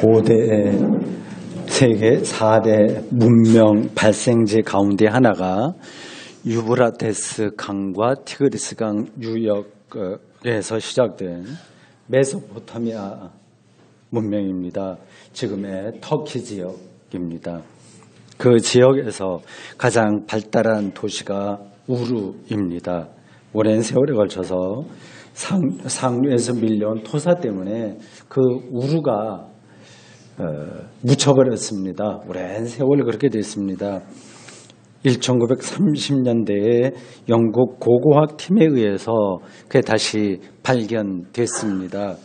고대 세계 4대 문명 발생지 가운데 하나가 유브라테스 강과 티그리스 강 유역에서 시작된 메소포타미아 문명입니다. 지금의 터키 지역입니다. 그 지역에서 가장 발달한 도시가 우루입니다. 오랜 세월에 걸쳐서 상류에서 밀려온 토사 때문에 그 우루가 묻혀버렸습니다. 오랜 세월 그렇게 됐습니다. 1930년대에 영국 고고학팀에 의해서 그게 다시 발견됐습니다.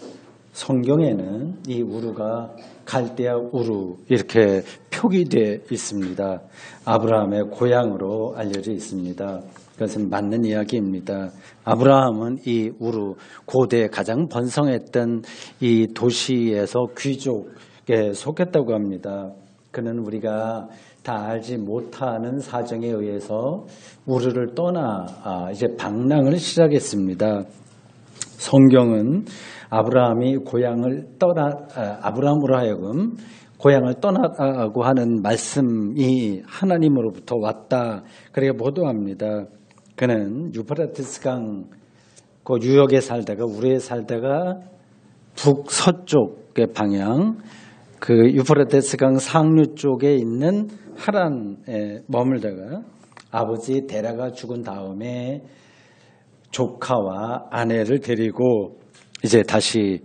성경에는 이 우루가 갈대아 우루 이렇게 표기되어 있습니다. 아브라함의 고향으로 알려져 있습니다. 그것은 맞는 이야기입니다. 아브라함은 이 우루 고대 가장 번성했던 이 도시에서 귀족에 속했다고 합니다. 그는 우리가 다 알지 못하는 사정에 의해서 우루를 떠나 이제 방랑을 시작했습니다. 성경은 아브라함이 아브라함으로 하여금 고향을 떠나라고 하는 말씀이 하나님으로부터 왔다. 그렇게 보도합니다. 그는 유프라테스 강 그 유역에 살다가 우르에 살다가 북서쪽의 방향 그 유프라테스 강 상류 쪽에 있는 하란에 머물다가 아버지 데라가 죽은 다음에 조카와 아내를 데리고 이제 다시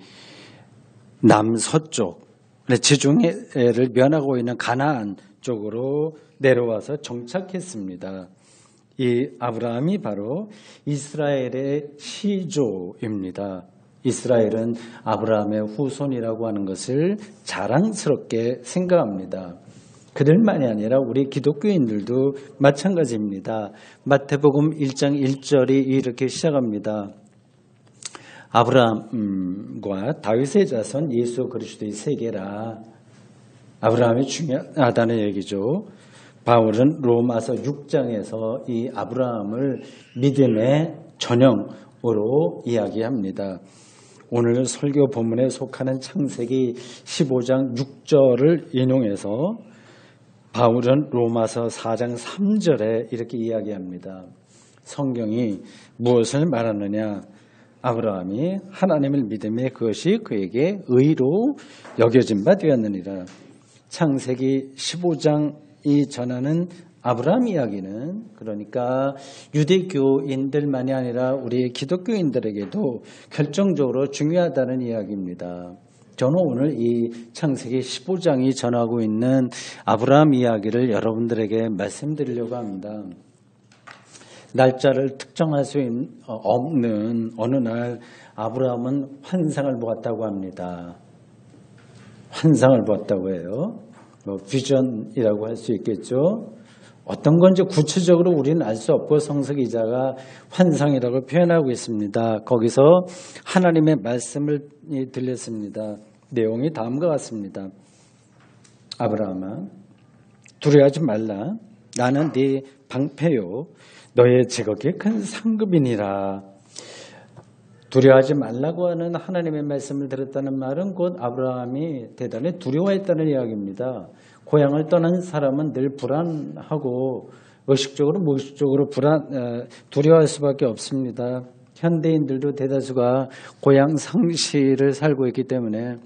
남서쪽 지중해를 면하고 있는 가나안 쪽으로 내려와서 정착했습니다. 이 아브라함이 바로 이스라엘의 시조입니다. 이스라엘은 아브라함의 후손이라고 하는 것을 자랑스럽게 생각합니다. 그들만이 아니라 우리 기독교인들도 마찬가지입니다. 마태복음 1장 1절이 이렇게 시작합니다. 아브라함과 다윗의 자손 예수 그리스도의 세계라. 아브라함이 중요하다는 얘기죠. 바울은 로마서 6장에서 이 아브라함을 믿음의 전형으로 이야기합니다. 오늘 설교 본문에 속하는 창세기 15장 6절을 인용해서 바울은 로마서 4장 3절에 이렇게 이야기합니다. 성경이 무엇을 말하느냐? 아브라함이 하나님을 믿음에 그것이 그에게 의로 여겨진 바 되었느니라. 창세기 15장이 전하는 아브라함 이야기는 그러니까 유대교인들만이 아니라 우리 기독교인들에게도 결정적으로 중요하다는 이야기입니다. 저는 오늘 이 창세기 15장이 전하고 있는 아브라함 이야기를 여러분들에게 말씀드리려고 합니다. 날짜를 특정할 수 없는 어느 날 아브라함은 환상을 보았다고 합니다. 환상을 보았다고 해요. 비전이라고 할 수 있겠죠. 어떤 건지 구체적으로 우리는 알 수 없고 성서 기자가 환상이라고 표현하고 있습니다. 거기서 하나님의 말씀을 들렸습니다. 내용이 다음과 같습니다. 아브라함아, 두려워하지 말라. 나는 네 방패요 너의 제국이 큰 상급이니라. 두려워하지 말라고 하는 하나님의 말씀을 들었다는 말은 곧 아브라함이 대단히 두려워했다는 이야기입니다. 고향을 떠난 사람은 늘 불안하고 의식적으로 무의식적으로 두려워할 수밖에 없습니다. 현대인들도 대다수가 고향 상실을 살고 있기 때문에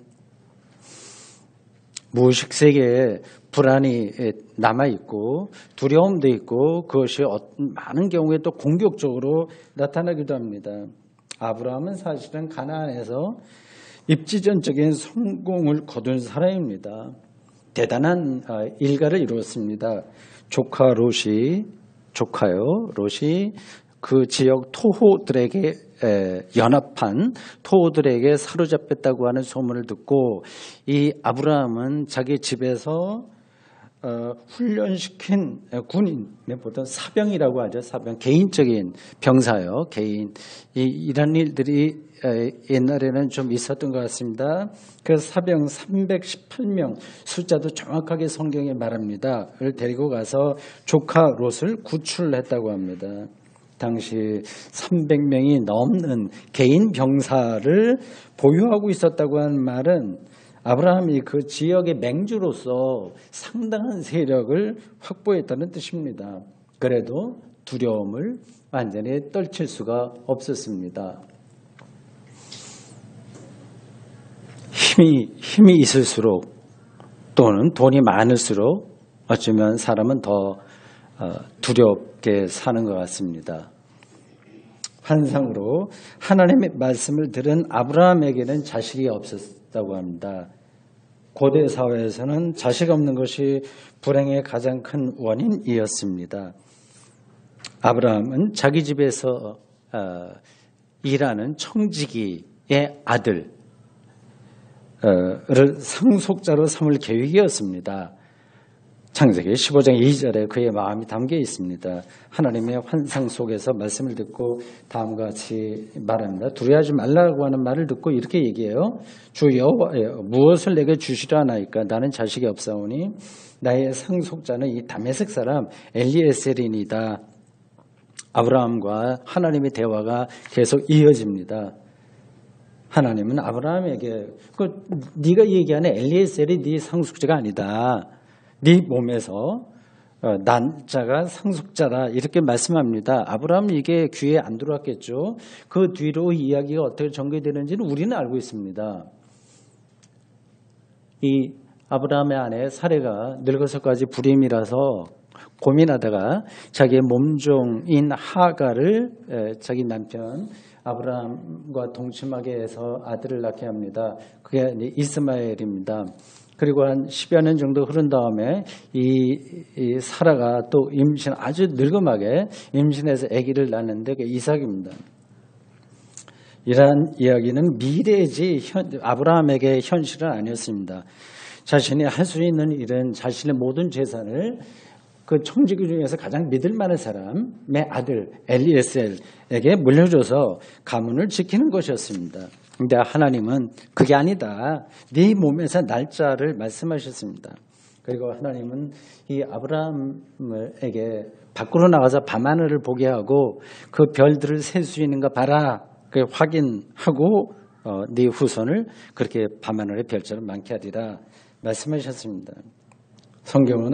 무의식 세계에 불안이 남아있고 두려움도 있고 그것이 많은 경우에 또 공격적으로 나타나기도 합니다. 아브라함은 사실은 가나안에서 입지전적인 성공을 거둔 사람입니다. 대단한 일가를 이루었습니다. 롯이 그 지역 토호들에게 연합한 토호들에게 사로잡혔다고 하는 소문을 듣고 이 아브라함은 자기 집에서 훈련시킨 군인보다 사병이라고 하죠. 사병, 개인적인 병사요. 이런 일들이 옛날에는 좀 있었던 것 같습니다. 그래서 사병 318명, 숫자도 정확하게 성경에 말합니다.를 데리고 가서 조카 롯을 구출했다고 합니다. 당시 300명이 넘는 개인 병사를 보유하고 있었다고 하는 말은 아브라함이 그 지역의 맹주로서 상당한 세력을 확보했다는 뜻입니다. 그래도 두려움을 완전히 떨칠 수가 없었습니다. 힘이 있을수록 또는 돈이 많을수록 어쩌면 사람은 더 두렵게 사는 것 같습니다. 환상으로 하나님의 말씀을 들은 아브라함에게는 자식이 없었다고 합니다. 고대 사회에서는 자식 없는 것이 불행의 가장 큰 원인이었습니다. 아브라함은 자기 집에서 일하는 청지기의 아들을 상속자로 삼을 계획이었습니다. 창세기 15장 2절에 그의 마음이 담겨 있습니다. 하나님의 환상 속에서 말씀을 듣고 다음과 같이 말합니다. 두려워하지 말라고 하는 말을 듣고 이렇게 얘기해요. 주 여호와여, 무엇을 내게 주시려 하나이까? 나는 자식이 없사오니 나의 상속자는 이 다메섹 사람 엘리에셀이니이다. 아브라함과 하나님의 대화가 계속 이어집니다. 하나님은 아브라함에게 네가 얘기하는 엘리에셀이 네 상속자가 아니다. 네 몸에서 난 자가 상속자다 이렇게 말씀합니다. 아브라함은 이게 귀에 안 들어왔겠죠. 그 뒤로 이야기가 어떻게 전개되는지는 우리는 알고 있습니다. 이 아브라함의 아내 사레가 늙어서까지 불임이라서 고민하다가 자기의 몸종인 하가를 자기 남편 아브라함과 동침하게 해서 아들을 낳게 합니다. 그게 이스마엘입니다. 그리고 한 10여 년 정도 흐른 다음에 이 사라가 또 아주 늙음하게 임신해서 아기를 낳는데 그게 이삭입니다. 이러한 이야기는 미래지 아브라함에게 현실은 아니었습니다. 자신이 할 수 있는 일은 자신의 모든 재산을 그 청지기 중에서 가장 믿을 만한 사람의 아들 엘리에셀에게 물려줘서 가문을 지키는 것이었습니다. 근데 하나님은 그게 아니다. 네 몸에서 날짜를 말씀하셨습니다. 그리고 하나님은 이 아브라함에게 밖으로 나가서 밤하늘을 보게 하고 그 별들을 셀 수 있는가 봐라. 그 확인하고 네 후손을 그렇게 밤하늘의 별처럼 많게 하리라 말씀하셨습니다. 성경은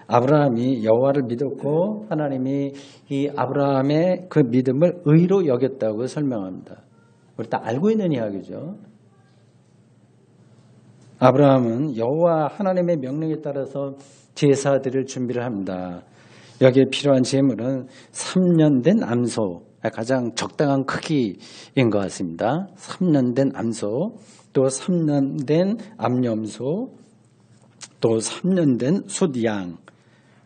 아브라함이 여호와를 믿었고 하나님이 이 아브라함의 그 믿음을 의로 여겼다고 설명합니다. 우리 다 알고 있는 이야기죠. 아브라함은 여호와 하나님의 명령에 따라서 제사 드릴 준비를 합니다. 여기에 필요한 제물은 3년 된 암소, 가장 적당한 크기인 것 같습니다. 3년 된 암소, 또 3년 된 암염소, 또 3년 된 숫양,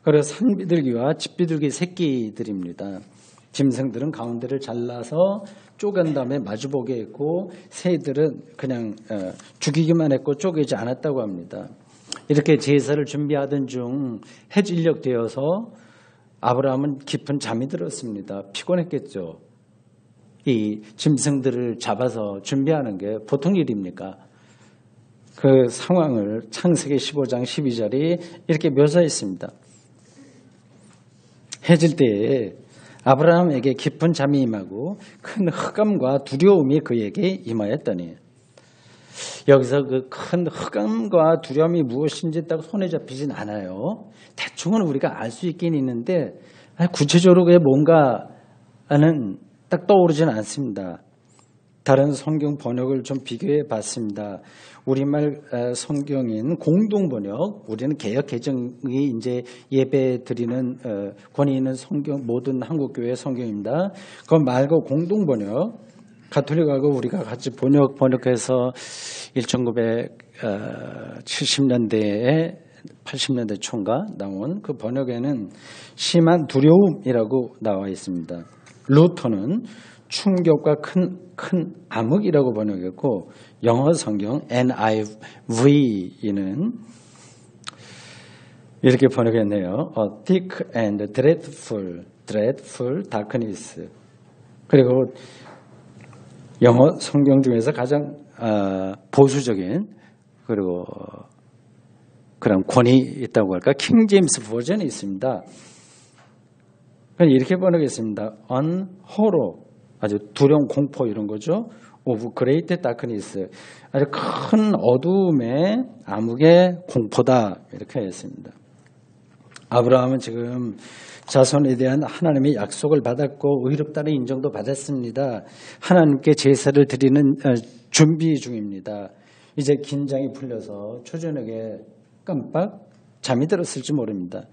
그리고 산비둘기와 집비둘기 새끼들입니다. 짐승들은 가운데를 잘라서 쪼갠 다음에 마주보게 했고 새들은 그냥 죽이기만 했고 쪼개지 않았다고 합니다. 이렇게 제사를 준비하던 중 해질녘되어서 아브라함은 깊은 잠이 들었습니다. 피곤했겠죠. 이 짐승들을 잡아서 준비하는 게 보통 일입니까? 그 상황을 창세기 15장 12절이 이렇게 묘사했습니다. 해질 때에 아브라함에게 깊은 잠이 임하고 큰 흑암과 두려움이 그에게 임하였더니, 여기서 그 큰 흑암과 두려움이 무엇인지 딱 손에 잡히진 않아요. 대충은 우리가 알 수 있긴 있는데 구체적으로 그게 뭔가는 딱 떠오르진 않습니다. 다른 성경 번역을 좀 비교해 봤습니다. 우리말 성경인 공동번역, 우리는 개역 개정이 이제 예배 드리는 권위 있는 성경, 모든 한국교회 성경입니다. 그거 말고 공동번역, 가톨릭하고 우리가 같이 번역해서 1970년대에 80년대 초인가 나온 그 번역에는 심한 두려움이라고 나와 있습니다. 루터는 충격과 큰 암흑이라고 번역했고, 영어 성경 NIV는 이렇게 번역했네요. Thick and dreadful darkness. 그리고 영어 성경 중에서 가장 보수적인 그리고 그런 권위 있다고 할까? 킹 제임스 버전이 있습니다. 이렇게 번역했습니다. Unhorror, 아주 두려움, 공포 이런 거죠. of great darkness. 아주 큰 어두움의 암흑의 공포다. 이렇게 했습니다. 아브라함은 지금 자손에 대한 하나님의 약속을 받았고 의롭다는 인정도 받았습니다. 하나님께 제사를 드리는 준비 중입니다. 이제 긴장이 풀려서 초저녁에 깜빡 잠이 들었을지 모릅니다.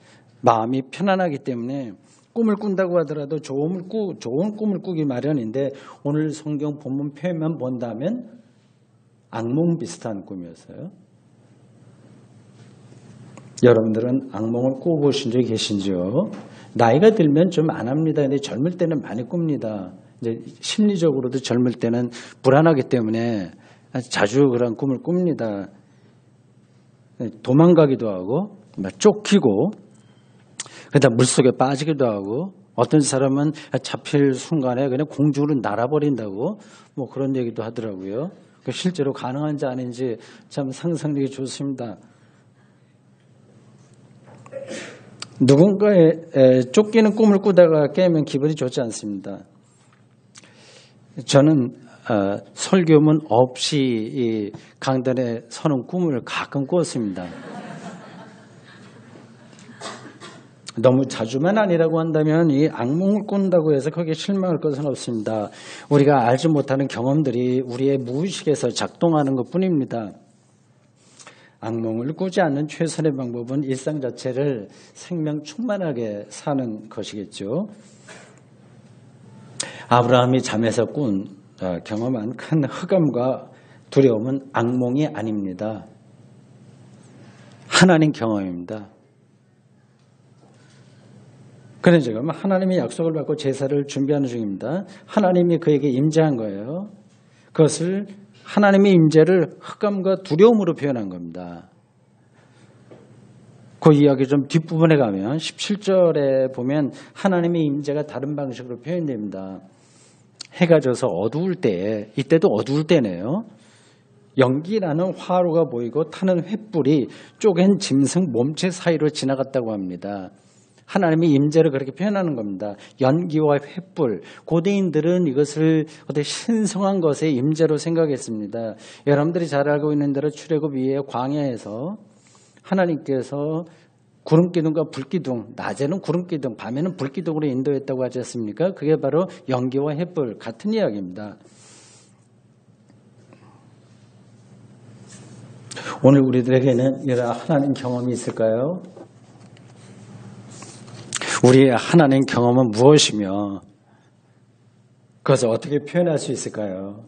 마음이 편안하기 때문에 꿈을 꾼다고 하더라도 좋은 꿈을 꾸기 마련인데 오늘 성경 본문 표현만 본다면 악몽 비슷한 꿈이었어요. 여러분들은 악몽을 꾸어보신 적이 계신지요? 나이가 들면 좀 안 합니다. 근데 젊을 때는 많이 꿉니다. 이제 심리적으로도 젊을 때는 불안하기 때문에 자주 그런 꿈을 꿉니다. 도망가기도 하고 쫓기고 그다음 물속에 빠지기도 하고 어떤 사람은 잡힐 순간에 그냥 공중으로 날아버린다고 뭐 그런 얘기도 하더라고요. 실제로 가능한지 아닌지 참 상상력이 좋습니다. 누군가의 쫓기는 꿈을 꾸다가 깨면 기분이 좋지 않습니다. 저는 설교문 없이 이 강단에 서는 꿈을 가끔 꾸었습니다. 너무 자주만 아니라고 한다면 이 악몽을 꾼다고 해서 거기에 실망할 것은 없습니다. 우리가 알지 못하는 경험들이 우리의 무의식에서 작동하는 것뿐입니다. 악몽을 꾸지 않는 최선의 방법은 일상 자체를 생명 충만하게 사는 것이겠죠. 아브라함이 잠에서 경험한 큰 흑암과 두려움은 악몽이 아닙니다. 하나님 경험입니다. 그런 지금 하나님의 약속을 받고 제사를 준비하는 중입니다. 하나님이 그에게 임재한 거예요. 그것을 하나님의 임재를 흑암과 두려움으로 표현한 겁니다. 그 이야기 좀 뒷부분에 가면 17절에 보면 하나님의 임재가 다른 방식으로 표현됩니다. 해가 져서 어두울 때에, 이때도 어두울 때네요. 연기나는 화로가 보이고 타는 횃불이 쪼갠 짐승 몸체 사이로 지나갔다고 합니다. 하나님의 임재를 그렇게 표현하는 겁니다. 연기와 횃불. 고대인들은 이것을 어떤 신성한 것의 임재로 생각했습니다. 여러분들이 잘 알고 있는 대로 출애굽 이후에 광야에서 하나님께서 구름기둥과 불기둥, 낮에는 구름기둥, 밤에는 불기둥으로 인도했다고 하지 않습니까? 그게 바로 연기와 횃불 같은 이야기입니다. 오늘 우리들에게는 이런 하나님 경험이 있을까요? 우리의 하나님 경험은 무엇이며 그것을 어떻게 표현할 수 있을까요?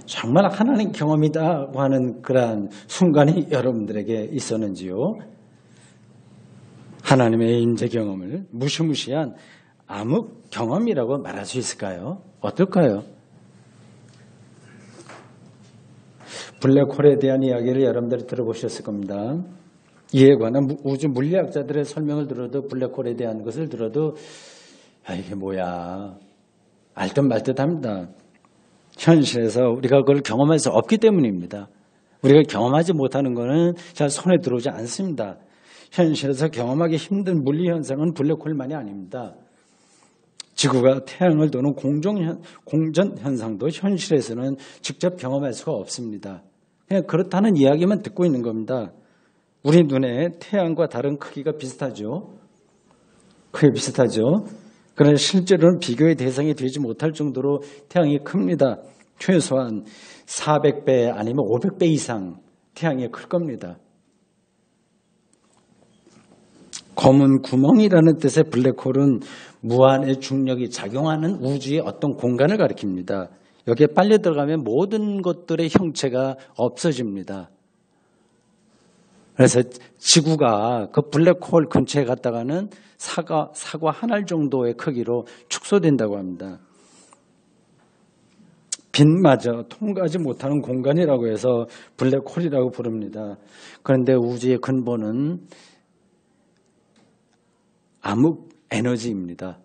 정말 하나님 경험이다고 하는 그러한 순간이 여러분들에게 있었는지요? 하나님의 임재 경험을 무시무시한 암흑 경험이라고 말할 수 있을까요? 어떨까요? 블랙홀에 대한 이야기를 여러분들이 들어보셨을 겁니다. 이에 관한 우주 물리학자들의 설명을 들어도 블랙홀에 대한 것을 들어도 이게 뭐야 알듯 말듯 합니다. 현실에서 우리가 그걸 경험할 수 없기 때문입니다. 우리가 경험하지 못하는 것은 잘 손에 들어오지 않습니다. 현실에서 경험하기 힘든 물리 현상은 블랙홀만이 아닙니다. 지구가 태양을 도는 공전 현상도 현실에서는 직접 경험할 수가 없습니다. 그냥 그렇다는 이야기만 듣고 있는 겁니다. 우리 눈에 태양과 다른 크기가 비슷하죠. 크게 비슷하죠. 그러나 실제로는 비교의 대상이 되지 못할 정도로 태양이 큽니다. 최소한 400배 아니면 500배 이상 태양이 클 겁니다. 검은 구멍이라는 뜻의 블랙홀은 무한의 중력이 작용하는 우주의 어떤 공간을 가리킵니다. 여기에 빨려 들어가면 모든 것들의 형체가 없어집니다. 그래서 지구가 그 블랙홀 근처에 갔다가는 사과 한 알 정도의 크기로 축소된다고 합니다. 빛마저 통과하지 못하는 공간이라고 해서 블랙홀이라고 부릅니다. 그런데 우주의 근본은 암흑 에너지입니다.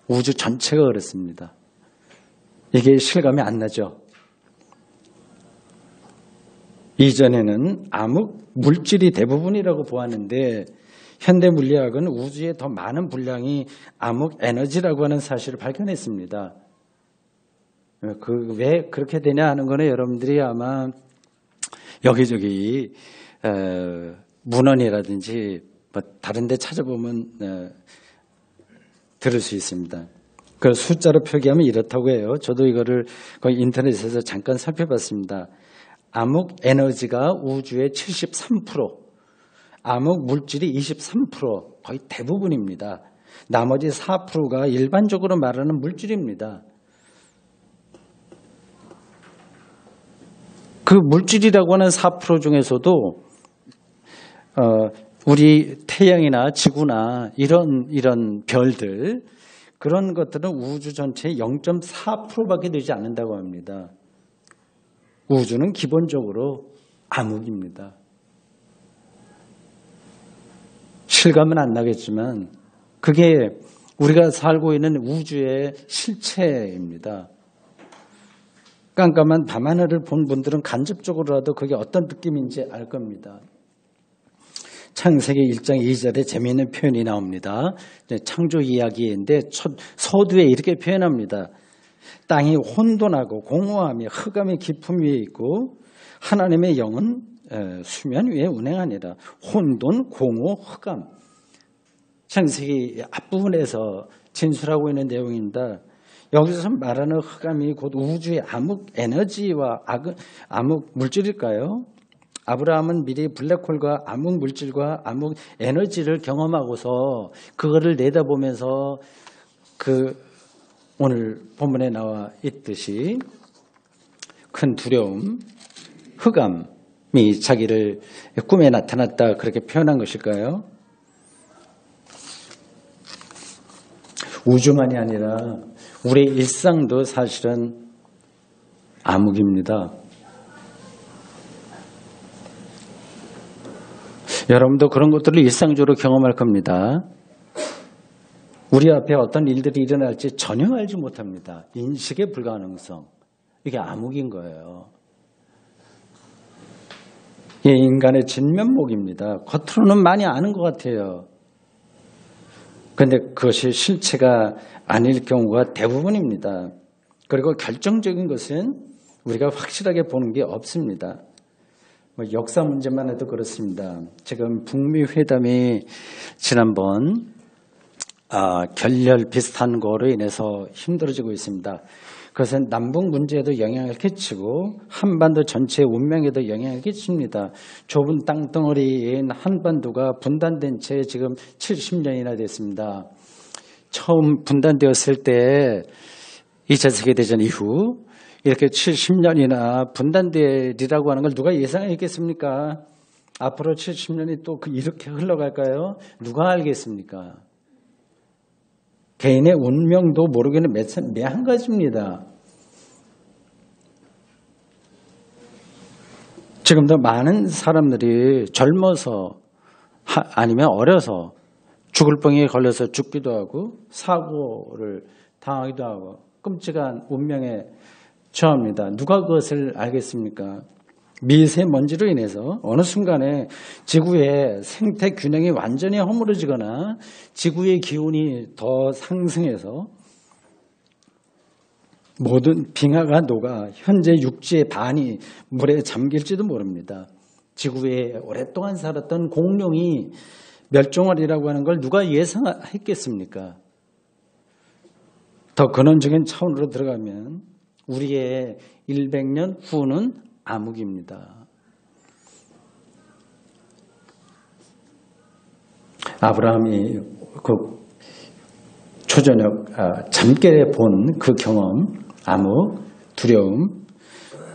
우주 전체가 그렇습니다. 이게 실감이 안 나죠? 이전에는 암흑 물질이 대부분이라고 보았는데 현대 물리학은 우주의 더 많은 분량이 암흑 에너지라고 하는 사실을 발견했습니다. 왜 그렇게 되냐 하는 거는 여러분들이 아마 여기저기 문헌이라든지 뭐 다른 데 찾아보면 들을 수 있습니다. 그걸 숫자로 표기하면 이렇다고 해요. 저도 이거를 거의 인터넷에서 잠깐 살펴봤습니다. 암흑 에너지가 우주의 73%, 암흑 물질이 23%, 거의 대부분입니다. 나머지 4%가 일반적으로 말하는 물질입니다. 그 물질이라고 하는 4% 중에서도 우리 태양이나 지구나 이런 별들, 그런 것들은 우주 전체의 0.4%밖에 되지 않는다고 합니다. 우주는 기본적으로 암흑입니다. 실감은 안 나겠지만 그게 우리가 살고 있는 우주의 실체입니다. 깜깜한 밤하늘을 본 분들은 간접적으로라도 그게 어떤 느낌인지 알 겁니다. 창세기 1장 2절에 재미있는 표현이 나옵니다. 창조 이야기인데 서두에 이렇게 표현합니다. 땅이 혼돈하고 공허함이 흑암의 깊음 위에 있고 하나님의 영은 수면 위에 운행하니라. 혼돈, 공허, 흑암. 창세기 앞부분에서 진술하고 있는 내용입니다. 여기서 말하는 흑암이 곧 우주의 암흑 에너지와 암흑 물질일까요? 아브라함은 미리 블랙홀과 암흑 물질과 암흑 에너지를 경험하고서 그거를 내다보면서 오늘 본문에 나와 있듯이 큰 두려움, 흑암이 자기를 꿈에 나타났다 그렇게 표현한 것일까요? 우주만이 아니라 우리의 일상도 사실은 암흑입니다. 여러분도 그런 것들을 일상적으로 경험할 겁니다. 우리 앞에 어떤 일들이 일어날지 전혀 알지 못합니다. 인식의 불가능성. 이게 암흑인 거예요. 이 인간의 진면목입니다. 겉으로는 많이 아는 것 같아요. 그런데 그것이 실체가 아닐 경우가 대부분입니다. 그리고 결정적인 것은 우리가 확실하게 보는 게 없습니다. 역사 문제만 해도 그렇습니다. 지금 북미 회담이 지난번 결렬 비슷한 거로 인해서 힘들어지고 있습니다. 그것은 남북 문제에도 영향을 끼치고 한반도 전체의 운명에도 영향을 끼칩니다. 좁은 땅덩어리인 한반도가 분단된 채 지금 70년이나 됐습니다. 처음 분단되었을 때 2차 세계대전 이후 이렇게 70년이나 분단되리라고 하는 걸 누가 예상했겠습니까? 앞으로 70년이 또 이렇게 흘러갈까요? 누가 알겠습니까? 개인의 운명도 모르겠는 한 가지입니다. 지금도 많은 사람들이 젊어서 아니면 어려서 죽을 병에 걸려서 죽기도 하고 사고를 당하기도 하고 끔찍한 운명에 처합니다. 누가 그것을 알겠습니까? 미세먼지로 인해서 어느 순간에 지구의 생태 균형이 완전히 허물어지거나 지구의 기온이 더 상승해서 모든 빙하가 녹아 현재 육지의 반이 물에 잠길지도 모릅니다. 지구에 오랫동안 살았던 공룡이 멸종하리라고 하는 걸 누가 예상했겠습니까? 더 근원적인 차원으로 들어가면 우리의 100년 후는 암흑입니다. 아브라함이 그 초저녁 잠결에 본 그 경험, 암흑, 두려움,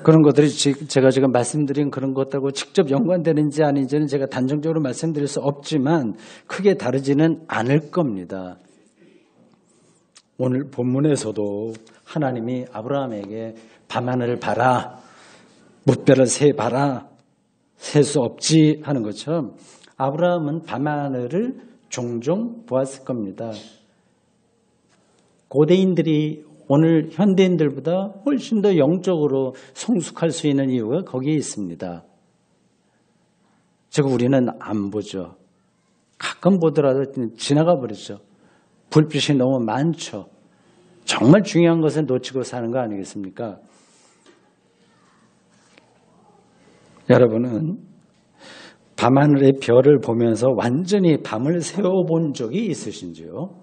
그런 것들이 제가 지금 말씀드린 그런 것하고 직접 연관되는지 아닌지는 제가 단정적으로 말씀드릴 수 없지만 크게 다르지는 않을 겁니다. 오늘 본문에서도 하나님이 아브라함에게 밤하늘을 봐라, 무별을 세 봐라, 셀 수 없지 하는 것처럼 아브라함은 밤하늘을 종종 보았을 겁니다. 고대인들이 오늘 현대인들보다 훨씬 더 영적으로 성숙할 수 있는 이유가 거기에 있습니다. 지금 우리는 안 보죠. 가끔 보더라도 지나가 버리죠. 불빛이 너무 많죠. 정말 중요한 것을 놓치고 사는 거 아니겠습니까? 여러분은 밤하늘의 별을 보면서 완전히 밤을 새워본 적이 있으신지요?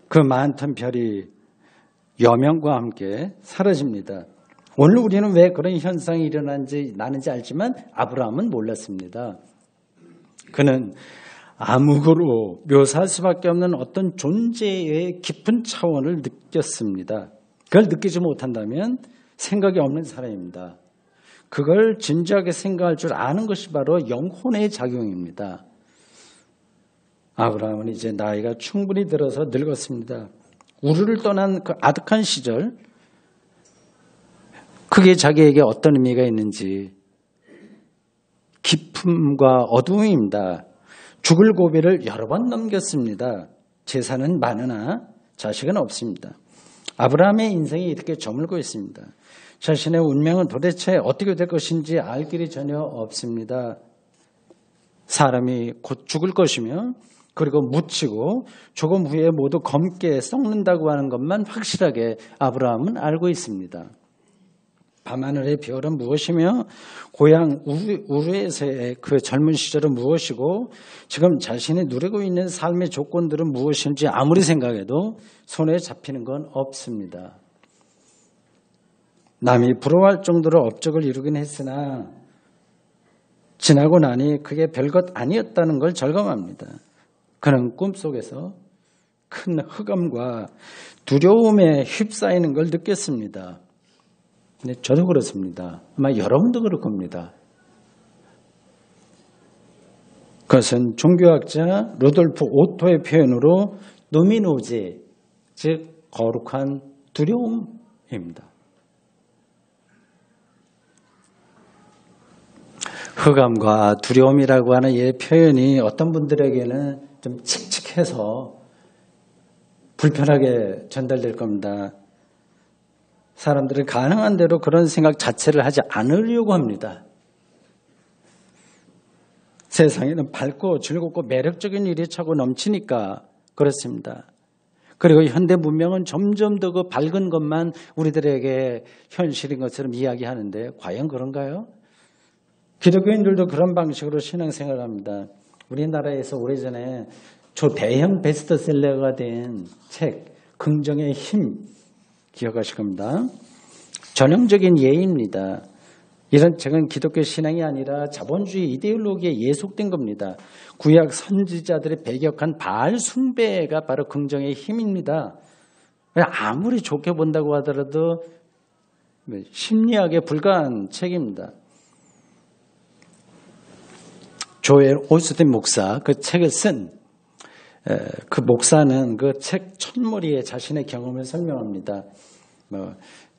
그 많던 별이 여명과 함께 사라집니다. 오늘 우리는 왜 그런 현상이 나는지 알지만 아브라함은 몰랐습니다. 그는 암흑으로 묘사할 수밖에 없는 어떤 존재의 깊은 차원을 느꼈습니다. 그걸 느끼지 못한다면 생각이 없는 사람입니다. 그걸 진지하게 생각할 줄 아는 것이 바로 영혼의 작용입니다. 아브라함은 이제 나이가 충분히 들어서 늙었습니다. 우르를 떠난 그 아득한 시절, 그게 자기에게 어떤 의미가 있는지 기쁨과 어두움입니다. 죽을 고비를 여러 번 넘겼습니다. 재산은 많으나 자식은 없습니다. 아브라함의 인생이 이렇게 저물고 있습니다. 자신의 운명은 도대체 어떻게 될 것인지 알 길이 전혀 없습니다. 사람이 곧 죽을 것이며 그리고 묻히고 조금 후에 모두 검게 썩는다고 하는 것만 확실하게 아브라함은 알고 있습니다. 밤하늘의 별은 무엇이며 고향 우르에서의 그 젊은 시절은 무엇이고 지금 자신이 누리고 있는 삶의 조건들은 무엇인지 아무리 생각해도 손에 잡히는 건 없습니다. 남이 부러워할 정도로 업적을 이루긴 했으나 지나고 나니 그게 별것 아니었다는 걸 절감합니다. 그는 꿈속에서 큰 흑암과 두려움에 휩싸이는 걸 느꼈습니다. 근데 저도 그렇습니다. 아마 여러분도 그럴 겁니다. 그것은 종교학자 루돌프 오토의 표현으로 노미노제, 즉 거룩한 두려움입니다. 흑암과 두려움이라고 하는 이 표현이 어떤 분들에게는 좀 칙칙해서 불편하게 전달될 겁니다. 사람들은 가능한 대로 그런 생각 자체를 하지 않으려고 합니다. 세상에는 밝고 즐겁고 매력적인 일이 차고 넘치니까 그렇습니다. 그리고 현대 문명은 점점 더 그 밝은 것만 우리들에게 현실인 것처럼 이야기하는데 과연 그런가요? 기독교인들도 그런 방식으로 신앙생활을 합니다. 우리나라에서 오래전에 초대형 베스트셀러가 된 책 긍정의 힘 기억하실 겁니다. 전형적인 예입니다. 이런 책은 기독교 신앙이 아니라 자본주의 이데올로기에 예속된 겁니다. 구약 선지자들이 배격한 바알 숭배가 바로 긍정의 힘입니다. 아무리 좋게 본다고 하더라도 심리학에 불과한 책입니다. 조엘 오스틴 목사 그 책을 쓴 그 목사는 그 책 첫머리에 자신의 경험을 설명합니다.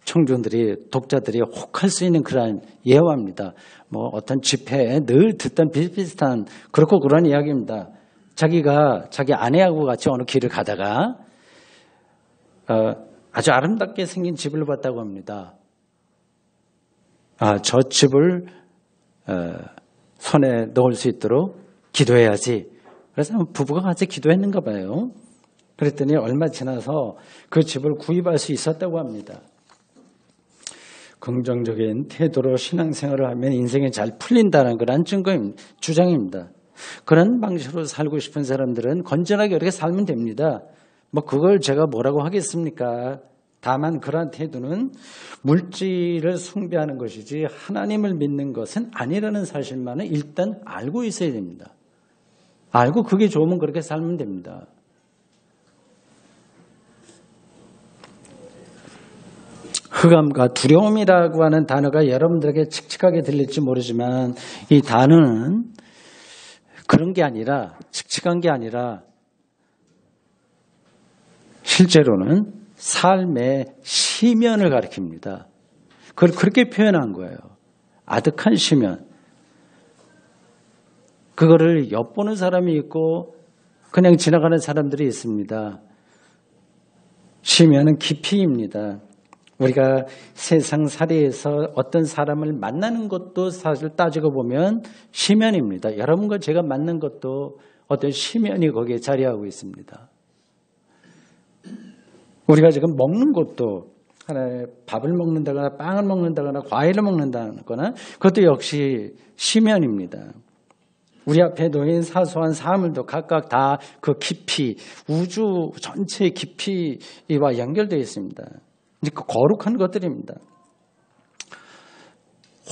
청중들이 독자들이 혹할 수 있는 그런 예화입니다. 어떤 집회에 늘 듣던 비슷비슷한 그렇고 그런 이야기입니다. 자기가 자기 아내하고 같이 어느 길을 가다가 아주 아름답게 생긴 집을 봤다고 합니다. 저 집을 손에 넣을 수 있도록 기도해야지. 그래서 부부가 같이 기도했는가 봐요. 그랬더니 얼마 지나서 그 집을 구입할 수 있었다고 합니다. 긍정적인 태도로 신앙생활을 하면 인생이 잘 풀린다는 그런 주장입니다. 그런 방식으로 살고 싶은 사람들은 건전하게 이렇게 살면 됩니다. 그걸 제가 뭐라고 하겠습니까? 다만 그러한 태도는 물질을 숭배하는 것이지 하나님을 믿는 것은 아니라는 사실만은 일단 알고 있어야 됩니다. 알고 그게 좋으면 그렇게 살면 됩니다. 흑암과 두려움이라고 하는 단어가 여러분들에게 칙칙하게 들릴지 모르지만 이 단어는 그런 게 아니라 칙칙한 게 아니라 실제로는 삶의 시면을 가리킵니다. 그걸 그렇게 표현한 거예요. 아득한 시면. 그거를 엿보는 사람이 있고 그냥 지나가는 사람들이 있습니다. 시면은 깊이입니다. 우리가 세상살이에서 어떤 사람을 만나는 것도 사실 따지고 보면 시면입니다. 여러분과 제가 만난 것도 어떤 시면이 거기에 자리하고 있습니다. 우리가 지금 먹는 것도 하나의 밥을 먹는다거나 빵을 먹는다거나 과일을 먹는다거나 그것도 역시 심연입니다. 우리 앞에 놓인 사소한 사물도 각각 다 그 깊이, 우주 전체의 깊이와 연결되어 있습니다. 이제 그 거룩한 것들입니다.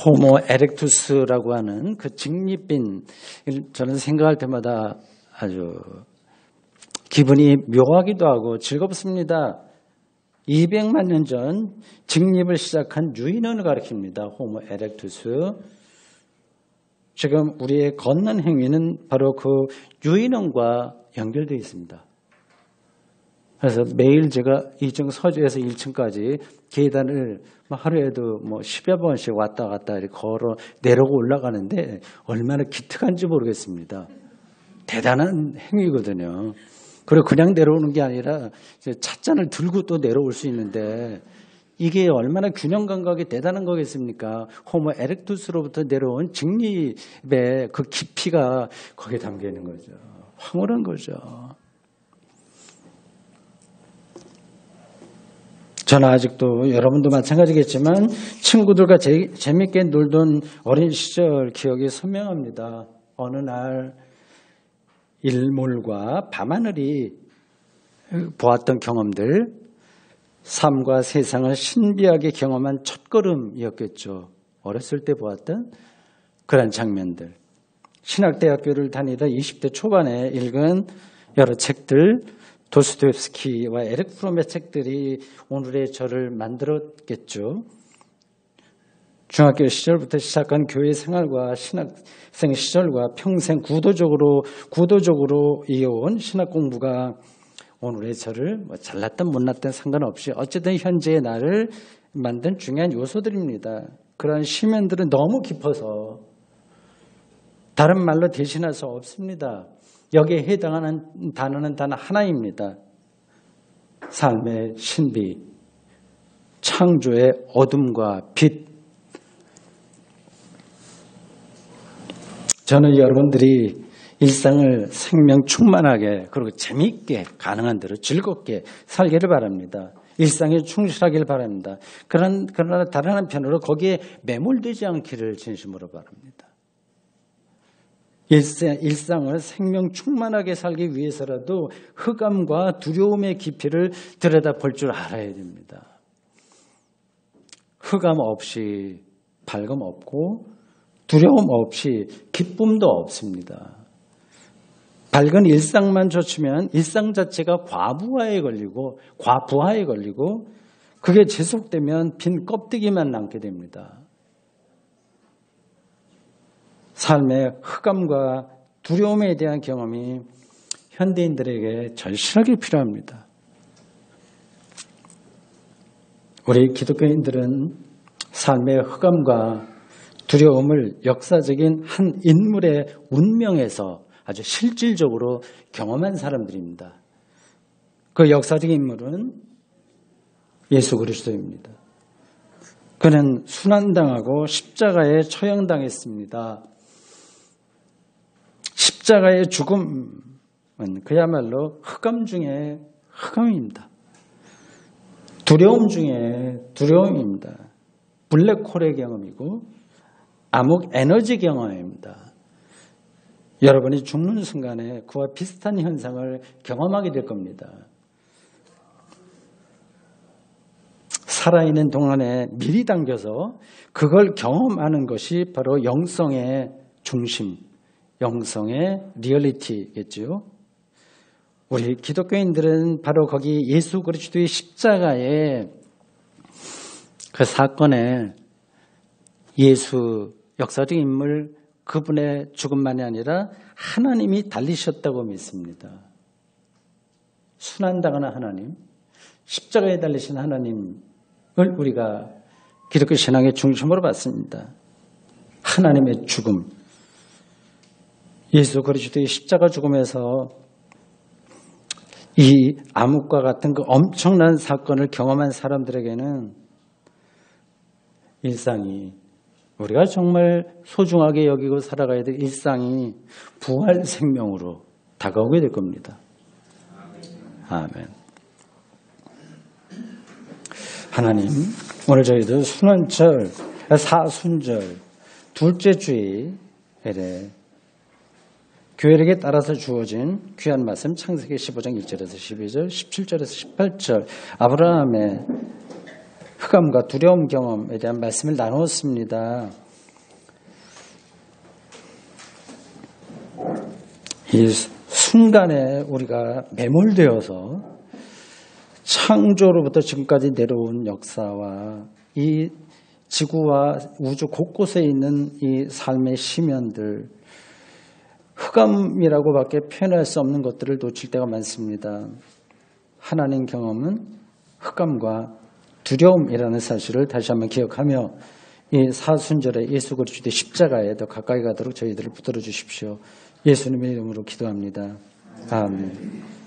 호모 에렉투스라고 하는 그 직립빈, 저는 생각할 때마다 아주 기분이 묘하기도 하고 즐겁습니다. 200만 년 전 직립을 시작한 유인원을 가리킵니다. 호모 에렉투스. 지금 우리의 걷는 행위는 바로 그 유인원과 연결되어 있습니다. 그래서 매일 제가 2층 서재에서 1층까지 계단을 하루에도 10여 번씩 왔다 갔다 이렇게 걸어 내려오고 올라가는데 얼마나 기특한지 모르겠습니다. 대단한 행위거든요. 그리고 그냥 내려오는 게 아니라 찻잔을 들고 또 내려올 수 있는데 이게 얼마나 균형 감각이 대단한 거겠습니까? 호모 에렉투스로부터 내려온 직립의 그 깊이가 거기에 담겨 있는 거죠. 황홀한 거죠. 저는 아직도 여러분도 마찬가지겠지만 친구들과 재밌게 놀던 어린 시절 기억이 선명합니다. 어느 날 일몰과 밤하늘이 보았던 경험들, 삶과 세상을 신비하게 경험한 첫걸음이었겠죠. 어렸을 때 보았던 그런 장면들. 신학대학교를 다니다 20대 초반에 읽은 여러 책들, 도스토옙스키와 에릭 프롬의 책들이 오늘의 저를 만들었겠죠. 중학교 시절부터 시작한 교회 생활과 신학생 시절과 평생 구도적으로 이어온 신학 공부가 오늘의 저를 잘났든 못났든 상관없이 어쨌든 현재의 나를 만든 중요한 요소들입니다. 그러한 심연들은 너무 깊어서 다른 말로 대신할 수 없습니다. 여기에 해당하는 단어는 단 하나입니다. 삶의 신비, 창조의 어둠과 빛. 저는 여러분들이 일상을 생명 충만하게 그리고 재미있게 가능한 대로 즐겁게 살기를 바랍니다. 일상에 충실하기를 바랍니다. 그러나 다른 한편으로 거기에 매몰되지 않기를 진심으로 바랍니다. 일상을 생명 충만하게 살기 위해서라도 흑암과 두려움의 깊이를 들여다볼 줄 알아야 됩니다. 흑암 없이 밝음 없고 두려움 없이 기쁨도 없습니다. 밝은 일상만 좇으면 일상 자체가 과부하에 걸리고 그게 지속되면 빈 껍데기만 남게 됩니다. 삶의 흑암과 두려움에 대한 경험이 현대인들에게 절실하게 필요합니다. 우리 기독교인들은 삶의 흑암과 두려움을 역사적인 한 인물의 운명에서 아주 실질적으로 경험한 사람들입니다. 그 역사적인 인물은 예수 그리스도입니다. 그는 순환당하고 십자가에 처형당했습니다. 십자가의 죽음은 그야말로 흑암 중에 흑암입니다. 두려움 중에 두려움입니다. 블랙홀의 경험이고 암흑 에너지 경험입니다. 여러분이 죽는 순간에 그와 비슷한 현상을 경험하게 될 겁니다. 살아있는 동안에 미리 당겨서 그걸 경험하는 것이 바로 영성의 중심, 영성의 리얼리티겠죠. 우리 기독교인들은 바로 거기 예수 그리스도의 십자가의 그 사건에 예수 역사적 인물 그분의 죽음만이 아니라 하나님이 달리셨다고 믿습니다. 순환당하는 하나님, 십자가에 달리신 하나님을 우리가 기독교 신앙의 중심으로 봤습니다. 하나님의 죽음, 예수 그리스도의 십자가 죽음에서 이 암흑과 같은 그 엄청난 사건을 경험한 사람들에게는 일상이 우리가 정말 소중하게 여기고 살아가야 될 일상이 부활 생명으로 다가오게 될 겁니다. 아멘. 하나님, 오늘 저희도 순환절, 사순절, 둘째 주일에 교회력에 따라서 주어진 귀한 말씀 창세기 15장 1절에서 12절, 17절에서 18절 아브라함의 흑암과 두려움 경험에 대한 말씀을 나누었습니다. 이 순간에 우리가 매몰되어서 창조로부터 지금까지 내려온 역사와 이 지구와 우주 곳곳에 있는 이 삶의 시면들, 흑암이라고밖에 표현할 수 없는 것들을 놓칠 때가 많습니다. 하나님 경험은 흑암과 두려움이라는 사실을 다시 한번 기억하며 이 사순절에 예수 그리스도의 십자가에 더 가까이 가도록 저희들을 붙들어 주십시오. 예수님의 이름으로 기도합니다. 아멘.